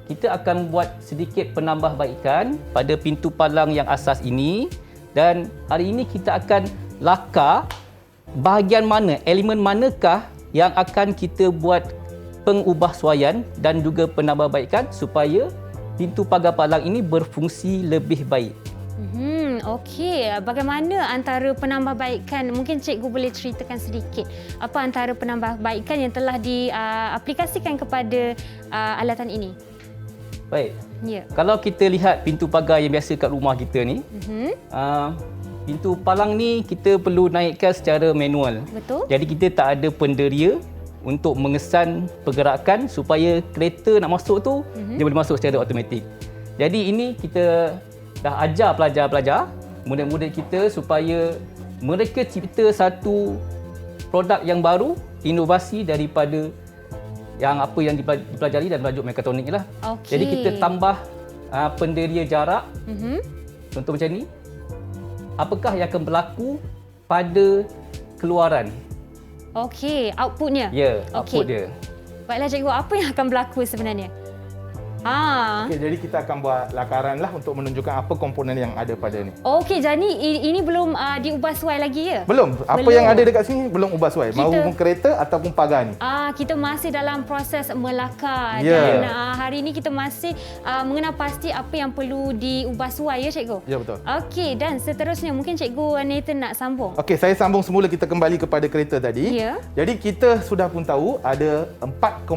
kita akan buat sedikit penambahbaikan pada pintu palang yang asas ini, dan hari ini kita akan lakar bahagian mana, elemen manakah yang akan kita buat pengubahsuaian dan juga penambahbaikan supaya pintu pagar palang ini berfungsi lebih baik. Okey, bagaimana antara penambahbaikan? Mungkin cikgu boleh ceritakan sedikit apa antara penambahbaikan yang telah diaplikasikan kepada alatan ini? Baik. Ya. Kalau kita lihat pintu pagar yang biasa kat rumah kita ni, pintu palang ni kita perlu naikkan secara manual. Betul. Jadi kita tak ada penderia untuk mengesan pergerakan supaya kereta nak masuk tu dia boleh masuk secara automatik. Jadi ini kita dah ajar pelajar-pelajar, murid-murid kita, supaya mereka cipta satu produk yang baru, inovasi daripada yang apa yang dipelajari dalam tajuk mekatronik ni lah. Okey. Jadi kita tambah penderia jarak. Contoh macam ni. Apakah yang akan berlaku pada keluaran? Okey, outputnya. Ya, output Okey. dia. Baiklah cikgu, apa yang akan berlaku sebenarnya? Okey, jadi kita akan buat lakaran lah untuk menunjukkan apa komponen yang ada pada ni. Okey, jadi ini belum diubah suai lagi ya? Belum. Apa Belum. yang ada dekat sini belum ubah suai. Mahu kereta ataupun pagar ni. Kita masih dalam proses melakar Ya. dan hari ini kita masih mengenal pasti apa yang perlu diubah suai ya cikgu? Ya, betul. Okey, dan seterusnya mungkin cikgu Nathan nak sambung. Okey, saya sambung semula, kita kembali kepada kereta tadi. Ya. Jadi kita sudah pun tahu ada empat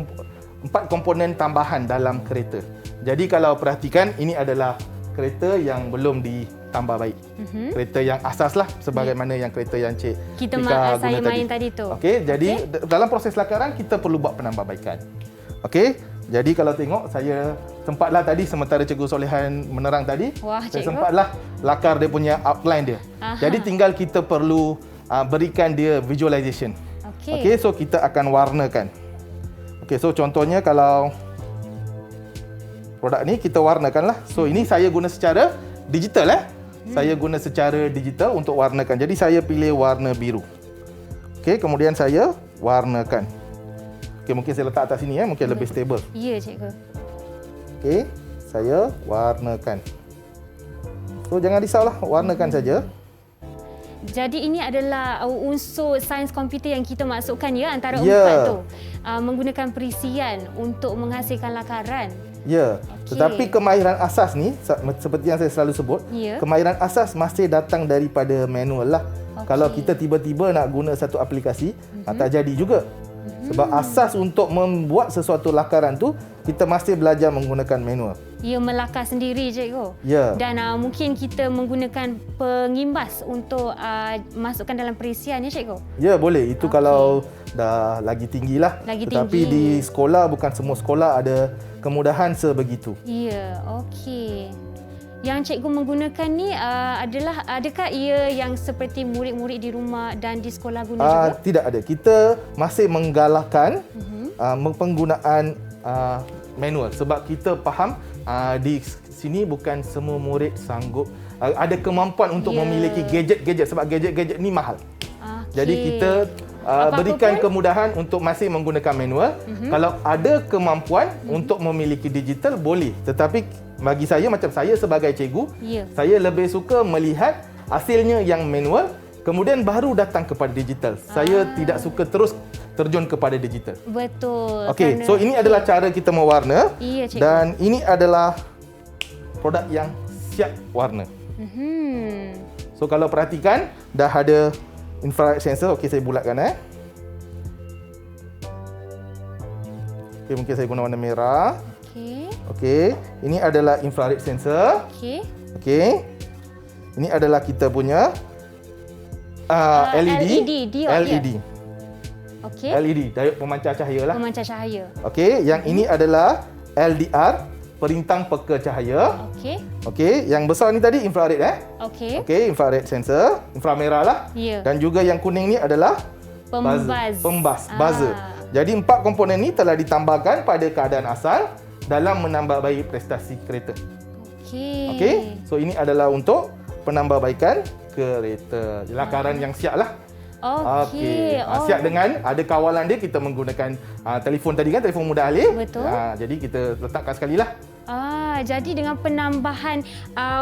komponen tambahan dalam kereta. Jadi kalau perhatikan, ini adalah kereta yang belum ditambah baik. Kereta yang asas lah, sebagaimana yang kereta yang Cik Kita Rika saya guna main tadi tu. Okey, jadi dalam proses lakaran kita perlu buat penambahbaikan. Okey, jadi kalau tengok, saya sempatlah tadi sementara Cikgu Solehan menerang tadi, Wah, saya cikgu. sempatlah lakar dia punya outline dia. Aha. Jadi tinggal kita perlu berikan dia visualization. Okey. Okey, so kita akan warnakan. Okey, so contohnya kalau produk ni kita warnakanlah. So ini saya guna secara digital Saya guna secara digital untuk warnakan. Jadi saya pilih warna biru. Okey, kemudian saya warnakan. Okey, mungkin saya letak atas sini mungkin lebih stable. Ya cikgu. Okey, saya warnakan. So jangan risaulah, warnakan saja. Jadi ini adalah unsur sains komputer yang kita masukkan ya antara Ya. empat tu. Menggunakan perisian untuk menghasilkan lakaran. Ya, Okey. tetapi kemahiran asas ni seperti yang saya selalu sebut, Ya. kemahiran asas masih datang daripada manual lah. Okey. Kalau kita tiba-tiba nak guna satu aplikasi, tak jadi juga. Sebab asas untuk membuat sesuatu lakaran tu, kita masih belajar menggunakan manual. ia melakar sendiri cikgu. Ya. Dan mungkin kita menggunakan pengimbas untuk masukkan dalam perisian ya cikgu. Ya, boleh. Itu kalau dah lagi tinggilah. Lagi Tetapi tinggi. di sekolah, bukan semua sekolah ada kemudahan sebegitu. Ya, okey. Yang cikgu menggunakan ni adakah ia yang seperti murid-murid di rumah dan di sekolah guna juga? Tidak ada. Kita masih menggalakkan penggunaan manual sebab kita faham di sini bukan semua murid sanggup ada kemampuan untuk memiliki gadget-gadget sebab gadget-gadget ni mahal. Okay. Jadi kita berikan kemudahan untuk masih menggunakan manual. Kalau ada kemampuan untuk memiliki digital boleh. Tetapi bagi saya, macam saya sebagai cikgu, saya lebih suka melihat hasilnya yang manual kemudian baru datang kepada digital. Saya tidak suka terus terjun kepada digital. Betul. Okey, so ini adalah cara kita mewarna. Ya, cikgu. Dan ini adalah produk yang siap warna. So kalau perhatikan dah ada infrared sensor. Okey, saya bulatkan Okey, mungkin saya guna warna merah. Okey, ini adalah infrared sensor. Okey. Ini adalah kita punya LED. LED. Okey. LED, diode pemancar cahaya lah. Pemancar cahaya. Okey, yang ini adalah LDR, perintang peka cahaya. Okey. Okey, yang besar ni tadi infrared Okey. Okey, infrared sensor, inframerah lah. Ya. Dan juga yang kuning ni adalah pembas, buzzer. Jadi 4 komponen ni telah ditambahkan pada keadaan asal dalam menambah baik prestasi kereta. Okey. Okey, so ini adalah untuk penambahbaikan kereta. Lakaran yang siap lah. Okey. Siap dengan ada kawalan dia, kita menggunakan telefon tadi kan, telefon mudah alih. Betul. Jadi kita letakkan sekali lah. Jadi dengan penambahan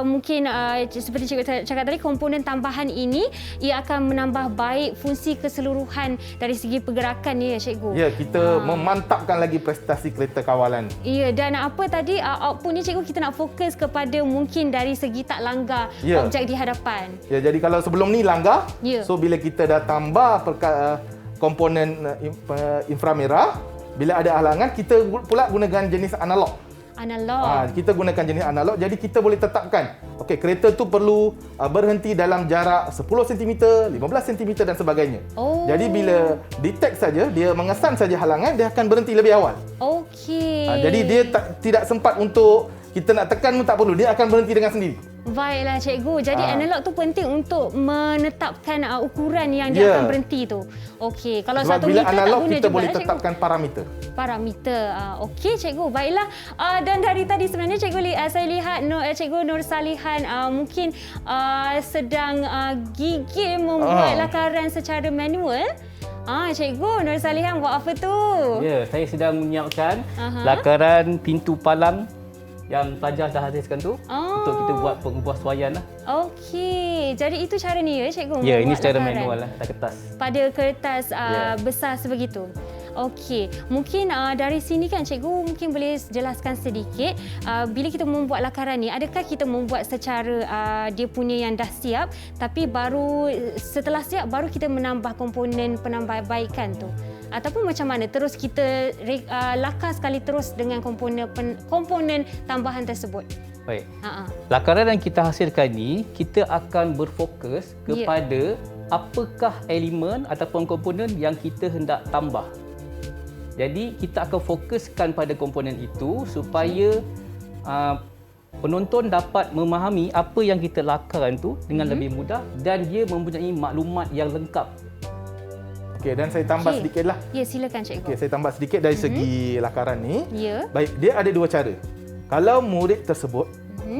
mungkin seperti cikgu cakap tadi, komponen tambahan ini ia akan menambah baik fungsi keseluruhan dari segi pergerakan ya cikgu. Ya, kita memantapkan lagi prestasi kereta kawalan. Ya, dan apa tadi output ni cikgu, kita nak fokus kepada mungkin dari segi tak langgar objek di hadapan. Ya, jadi kalau sebelum ni langgar, so bila kita dah tambah komponen inframerah, bila ada halangan kita pula gunakan jenis analog. Kita gunakan jenis analog, jadi kita boleh tetapkan okey, kereta tu perlu berhenti dalam jarak 10 cm, 15 cm dan sebagainya. Jadi bila detect saja, dia mengesan saja halangan, dia akan berhenti lebih awal. Okey. Jadi dia tidak sempat untuk kita nak tekan pun tak perlu, dia akan berhenti dengan sendiri. Baiklah cikgu. Jadi analog tu penting untuk menetapkan ukuran yang dia akan berhenti tu. Okey. Kalau sebab 1 bila meter analog tak guna kita juga boleh cikgu. tetapkan parameter. Okey cikgu. Baiklah. Dan dari tadi sebenarnya cikgu saya lihat cikgu Nur Salihan mungkin sedang gigih membuat lakaran secara manual. Cikgu Nur Salihan buat apa tu? Ya, saya sedang menyiapkan lakaran pintu palang yang pelajar dah habiskan tu untuk kita buat penguassuaian lah. Okey. Jadi itu cara ni ya cikgu? Ya, ini secara lakaran manual lah, atas kertas. Pada kertas besar sebegitu. Okey. Mungkin dari sini kan cikgu mungkin boleh jelaskan sedikit bila kita membuat lakaran ni, adakah kita membuat secara dia punya yang dah siap tapi baru setelah siap baru kita menambah komponen penambahbaikan tu? Ataupun macam mana terus kita lakar sekali terus dengan komponen tambahan tersebut? Baik. Lakaran yang kita hasilkan ni, kita akan berfokus kepada apakah elemen ataupun komponen yang kita hendak tambah. Jadi kita akan fokuskan pada komponen itu supaya penonton dapat memahami apa yang kita lakarkan tu dengan lebih mudah dan dia mempunyai maklumat yang lengkap. Okey, dan saya tambah sedikitlah. Ya, silakan cikgu. Okey, saya tambah sedikit dari segi lakaran ni. Ya. Baik, dia ada 2 cara. Kalau murid tersebut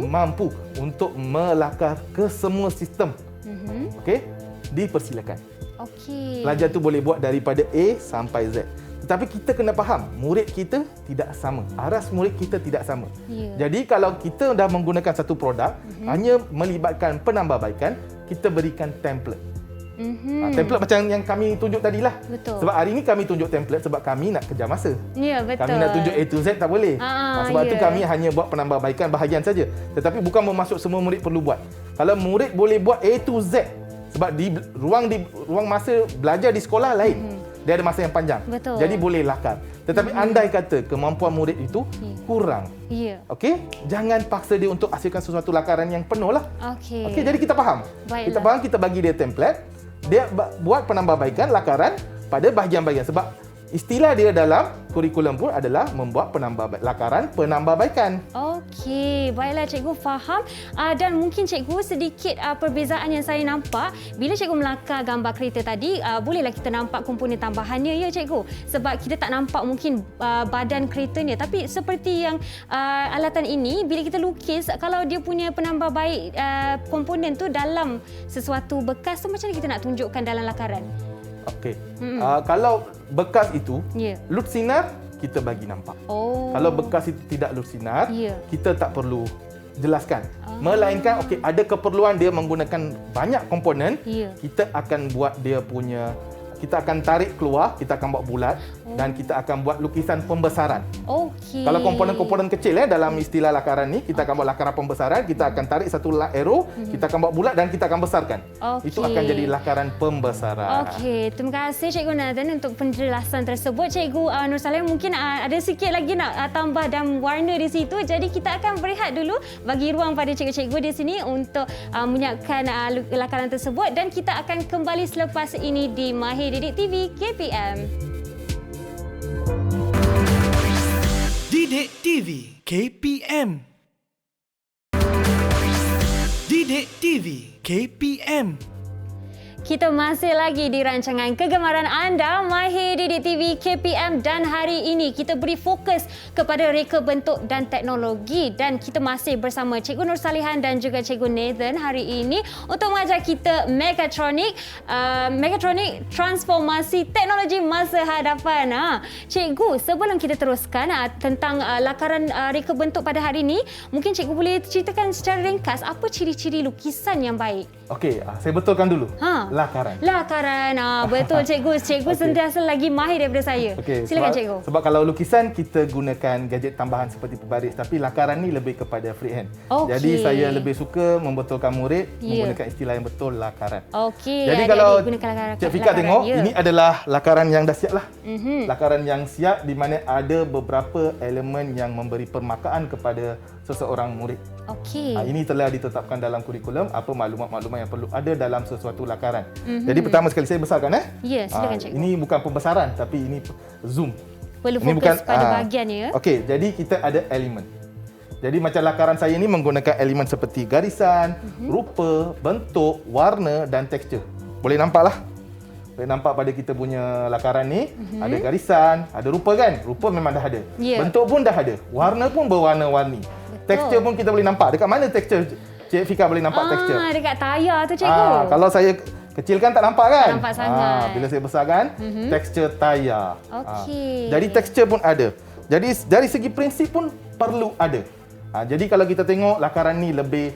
mampu untuk melakar ke semua sistem, okey, dipersilakan. Okey. Pelajar tu boleh buat daripada A sampai Z. Tetapi kita kena faham, murid kita tidak sama. Aras murid kita tidak sama. Jadi kalau kita dah menggunakan satu produk, hanya melibatkan penambahbaikan, kita berikan template. Template macam yang kami tunjuk tadilah. Betul. Sebab hari ini kami tunjuk template sebab kami nak kejar masa. Ya, betul. Kami nak tunjuk A to Z tak boleh. Sebab tu kami hanya buat penambahbaikan bahagian saja. Tetapi bukan bermaksud semua murid perlu buat. Kalau murid boleh buat A to Z, sebab di ruang masa belajar di sekolah lain. Dia ada masa yang panjang. Betul. Jadi boleh lakar. Tetapi andai kata kemampuan murid itu kurang, Ya. okey, jangan paksa dia untuk hasilkan sesuatu lakaran yang penuh lah. Okey. Okey, jadi kita faham. Baiklah. Kita faham, kita bagi dia template, dia buat penambahbaikan lakaran pada bahagian-bahagian. Sebab istilah dia dalam kurikulum pun adalah membuat lakaran penambahbaikan. Okey, baiklah cikgu faham. Dan mungkin cikgu sedikit perbezaan yang saya nampak bila cikgu melakar gambar kereta tadi, bolehlah kita nampak komponen tambahannya ya cikgu. Sebab kita tak nampak mungkin badan keretanya, tapi seperti yang alatan ini bila kita lukis, kalau dia punya penambah baik komponen tu dalam sesuatu bekas tu, macam mana kita nak tunjukkan dalam lakaran? Okey. Kalau bekas itu Ya. lut sinar, kita bagi nampak. Oh. Kalau bekas itu tidak lut sinar, Ya. kita tak perlu jelaskan. Melainkan okey, ada keperluan dia menggunakan banyak komponen, Ya. kita akan buat dia punya, kita akan tarik keluar, kita akan buat bulat dan kita akan buat lukisan pembesaran. Okey. Kalau komponen-komponen kecil dalam istilah lakaran ni, kita akan buat lakaran pembesaran, kita akan tarik satu arrow, kita akan buat bulat dan kita akan besarkan. Okey. Itu akan jadi lakaran pembesaran. Okey, terima kasih Cikgu Nathan untuk penjelasan tersebut. Cikgu Nur Salim mungkin ada sikit lagi nak tambah dan warna di situ. Jadi kita akan berehat dulu, bagi ruang pada cikgu-cikgu di sini untuk menyiapkan lakaran tersebut, dan kita akan kembali selepas ini di Mahir Didik TV KPM. Didik TV KPM. Didik TV KPM. Kita masih lagi di rancangan kegemaran anda, Mahir Didik TV KPM, dan hari ini kita beri fokus kepada reka bentuk dan teknologi, dan kita masih bersama Cikgu Nur Salihan dan juga Cikgu Nathan hari ini untuk mengajar kita Mechatronic transformasi teknologi masa hadapan. Cikgu, sebelum kita teruskan tentang lakaran reka bentuk pada hari ini, mungkin cikgu boleh ceritakan secara ringkas apa ciri-ciri lukisan yang baik? Okey, saya betulkan dulu. Lakaran. Lakaran. Betul cikgu. Cikgu sentiasa lagi mahir daripada saya. Okey, Silakan sebab, cikgu. Sebab kalau lukisan kita gunakan gadget tambahan seperti pebaris, tapi lakaran ni lebih kepada freehand. Okey. Jadi saya lebih suka membetulkan murid Ya. menggunakan istilah yang betul, lakaran. Okey. Jadi adik-adik kalau gunakan lakaran, Cik Fika tengok, ya. ini adalah lakaran yang dah siap lah. Mhm. Lakaran yang siap di mana ada beberapa elemen yang memberi permakaan kepada seseorang murid. Okey. Ini telah ditetapkan dalam kurikulum apa maklumat-maklumat yang perlu ada dalam sesuatu lakaran. Jadi pertama sekali saya besarkan Ya, silakan cikgu. Ini bukan pembesaran tapi ini zoom. Perlu Ini fokus pada bahagian ya. Okey, jadi kita ada elemen. Jadi macam lakaran saya ini menggunakan elemen seperti garisan, rupa, bentuk, warna dan tekstur. Boleh nampaklah. Boleh nampak pada kita punya lakaran ni, ada garisan, ada rupa kan? Rupa memang dah ada. Ya. Bentuk pun dah ada. Warna pun berwarna-warni. Tekstur pun kita boleh nampak. Dekat mana tekstur? Cik Fika boleh nampak tekstur. Dekat tayar tu cikgu. Kalau saya kecilkan tak nampak kan? Tak nampak sangat. Bila saya besarkan, tekstur tayar. Okey. Jadi tekstur pun ada. Jadi dari segi prinsip pun perlu ada. Jadi kalau kita tengok lakaran ni lebih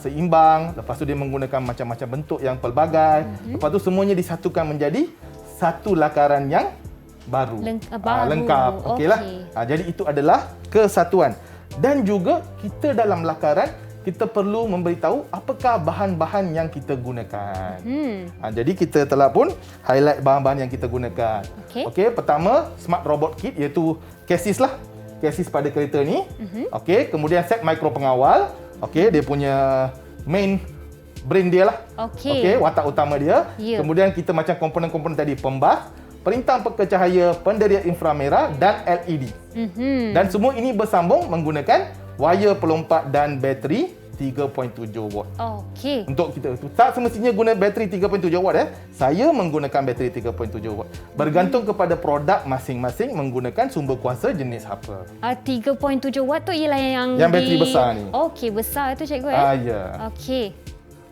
seimbang, lepas tu dia menggunakan macam-macam bentuk yang pelbagai, lepas tu semuanya disatukan menjadi satu lakaran yang baru. Baru. Lengkap. Okeylah. Okey. Jadi itu adalah kesatuan. Dan juga kita dalam lakaran kita perlu memberitahu apakah bahan-bahan yang kita gunakan. Jadi kita telah pun highlight bahan-bahan yang kita gunakan. Okey, pertama Smart Robot Kit, iaitu chassis lah. Chassis pada kereta ni. Okey, kemudian set mikro pengawal. Okey, dia punya main brain dia lah. Okey, watak utama dia. Ya. Kemudian kita macam komponen-komponen tadi, pembas, perintah peka cahaya, penderian inframerah dan LED. Dan semua ini bersambung menggunakan wire pelompat dan bateri 3.7 watt. Okey. Untuk kita tak semestinya guna bateri 3.7 watt Saya menggunakan bateri 3.7 watt. Bergantung kepada produk masing-masing menggunakan sumber kuasa jenis apa. 3.7 watt tu ialah yang bateri besar ni. Okey, besar tu cikgu Ya. Okey.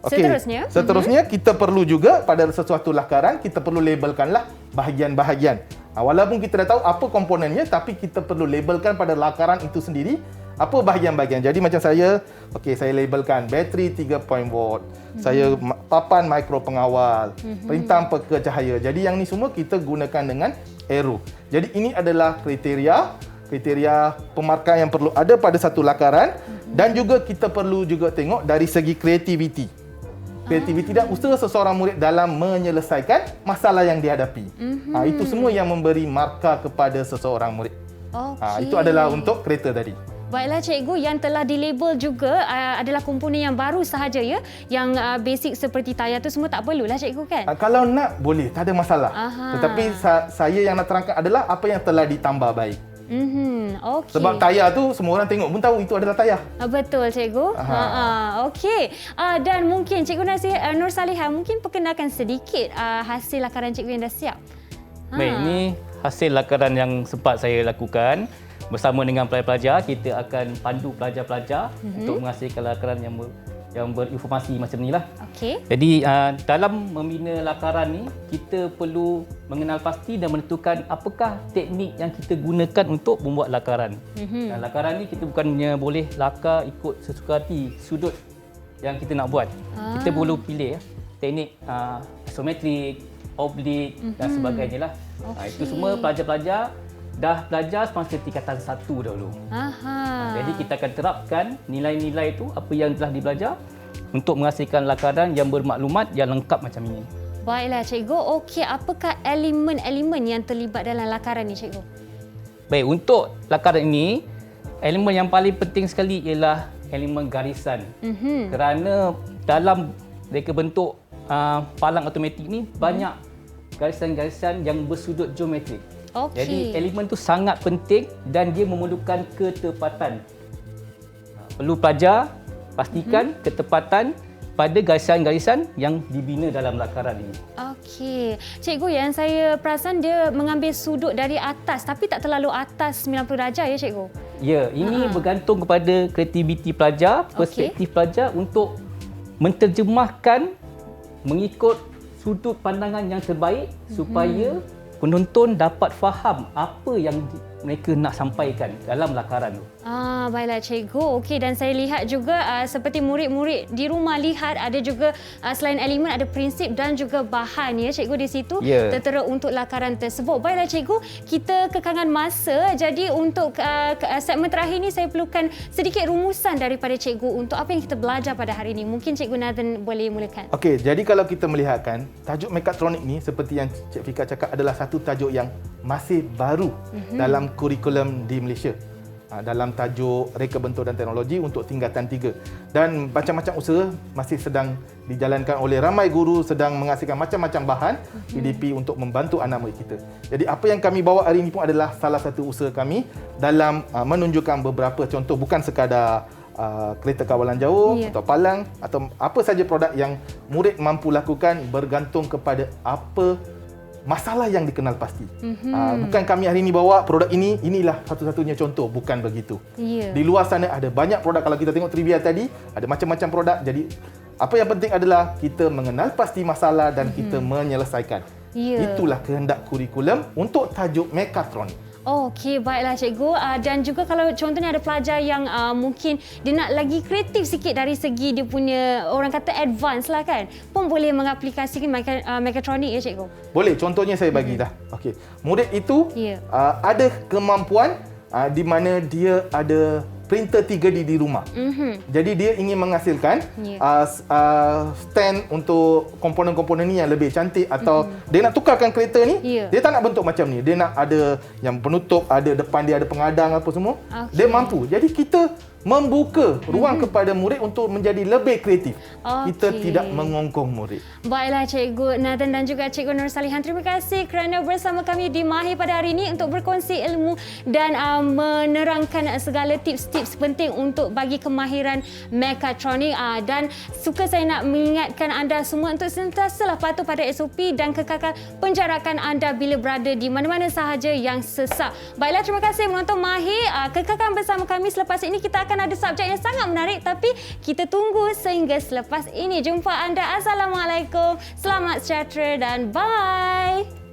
Okey. Seterusnya kita perlu juga pada sesuatu lakaran kita perlu labelkanlah bahagian-bahagian. Walaupun kita dah tahu apa komponennya, tapi kita perlu labelkan pada lakaran itu sendiri apa bahagian-bahagian. Jadi macam saya, saya labelkan bateri 3 watt, saya papan mikro pengawal, perintah peka cahaya. Jadi yang ni semua kita gunakan dengan arrow. Jadi ini adalah kriteria pemarkah yang perlu ada pada satu lakaran, dan juga kita perlu juga tengok dari segi kreativiti. Kreativiti dan usaha seseorang murid dalam menyelesaikan masalah yang dihadapi. Itu semua yang memberi markah kepada seseorang murid. Itu adalah untuk kereta tadi. Baiklah cikgu, yang telah dilabel juga adalah komponen yang baru sahaja ya. Yang basic seperti tayar tu semua tak perlulah cikgu kan? Kalau nak boleh, tak ada masalah. Tetapi saya yang nak terangkan adalah apa yang telah ditambah baik. Okey. Sebab tayar tu semua orang tengok pun tahu itu adalah tayar. Betul cikgu. Okey. Dan mungkin cikgu Nur Saliha mungkin perkenalkan sedikit hasil lakaran cikgu yang dah siap. Baik, ini hasil lakaran yang sempat saya lakukan. Bersama dengan pelajar-pelajar, kita akan pandu pelajar-pelajar untuk menghasilkan lakaran yang berinformasi macam inilah. Okey. Jadi dalam membina lakaran ni, kita perlu mengenal pasti dan menentukan apakah teknik yang kita gunakan untuk membuat lakaran. Dan lakaran ni kita bukannya boleh lakar ikut sesuka hati sudut yang kita nak buat. Kita perlu pilih teknik isometrik, oblik dan sebagainya lah. Itu semua pelajar-pelajar dah belajar semasa tingkatan 1 dahulu. Jadi kita akan terapkan nilai-nilai itu, apa yang telah dibelajar untuk menghasilkan lakaran yang bermaklumat yang lengkap macam ini. Baiklah cikgu. Okey, apakah elemen-elemen yang terlibat dalam lakaran ni cikgu? Baik, untuk lakaran ini, elemen yang paling penting sekali ialah elemen garisan. Kerana dalam reka bentuk palang automatik ni banyak garisan-garisan yang bersudut geometrik. Jadi elemen tu sangat penting dan dia memerlukan ketepatan. Perlu pelajar pastikan ketepatan pada garisan-garisan yang dibina dalam lakaran ini. Okey. Cikgu, yang saya perasan dia mengambil sudut dari atas tapi tak terlalu atas 90 darjah ya cikgu? Ya, ini bergantung kepada kreativiti pelajar, perspektif pelajar untuk menterjemahkan mengikut sudut pandangan yang terbaik supaya penonton dapat faham apa yang mereka nak sampaikan dalam lakaran tu. Baiklah cikgu. Okey, dan saya lihat juga seperti murid-murid di rumah lihat ada juga selain elemen ada prinsip dan juga bahan ya cikgu di situ tertera untuk lakaran tersebut. Baiklah cikgu, kita kekangan masa. Jadi untuk segmen terakhir ni saya perlukan sedikit rumusan daripada cikgu untuk apa yang kita belajar pada hari ini. Mungkin cikgu Nathan boleh mulakan. Okey, jadi kalau kita melihatkan tajuk mekatronik ni seperti yang Cik Fika cakap adalah satu tajuk yang masih baru dalam kurikulum di Malaysia. Dalam tajuk reka bentuk dan teknologi untuk tingkatan 3. Dan macam-macam usaha masih sedang dijalankan oleh ramai guru sedang menghasilkan macam-macam bahan PDP untuk membantu anak murid kita. Jadi apa yang kami bawa hari ini pun adalah salah satu usaha kami dalam menunjukkan beberapa contoh, bukan sekadar kereta kawalan jauh atau palang atau apa saja produk yang murid mampu lakukan bergantung kepada apa masalah yang dikenal pasti. Bukan kami hari ini bawa produk ini, inilah satu-satunya contoh. Bukan begitu. Di luar sana ada banyak produk. Kalau kita tengok trivia tadi, ada macam-macam produk. Jadi, apa yang penting adalah kita mengenal pasti masalah dan kita menyelesaikan. Itulah kehendak kurikulum untuk tajuk mekatronik. Okey, baiklah cikgu. Dan juga kalau contohnya ada pelajar yang mungkin dia nak lagi kreatif sikit dari segi dia punya orang kata advance lah kan, pun boleh mengaplikasikan mekatronik ya cikgu? Boleh, contohnya saya bagi dah. Okey, murid itu ada kemampuan di mana dia ada printer 3D di rumah. Jadi dia ingin menghasilkan stand untuk komponen-komponen ni yang lebih cantik atau dia nak tukarkan kereta ni, dia tak nak bentuk macam ni. Dia nak ada yang penutup, ada depan dia ada pengadang apa semua. Dia mampu. Jadi kita membuka ruang kepada murid untuk menjadi lebih kreatif. Kita tidak mengongkong murid. Baiklah Cikgu Nathan dan juga Cikgu Nur Salihan, terima kasih kerana bersama kami di Mahir pada hari ini untuk berkongsi ilmu dan menerangkan segala tips-tips penting untuk bagi kemahiran mekatronik. Dan suka saya nak mengingatkan anda semua untuk sentiasalah patuh pada SOP dan kekalkan penjarakan anda bila berada di mana-mana sahaja yang sesak. Baiklah, terima kasih menonton Mahir. Kekalkan bersama kami. Selepas ini kita akan ada subjek yang sangat menarik, tapi kita tunggu sehingga selepas ini. Jumpa anda. Assalamualaikum. Selamat sejahtera dan bye.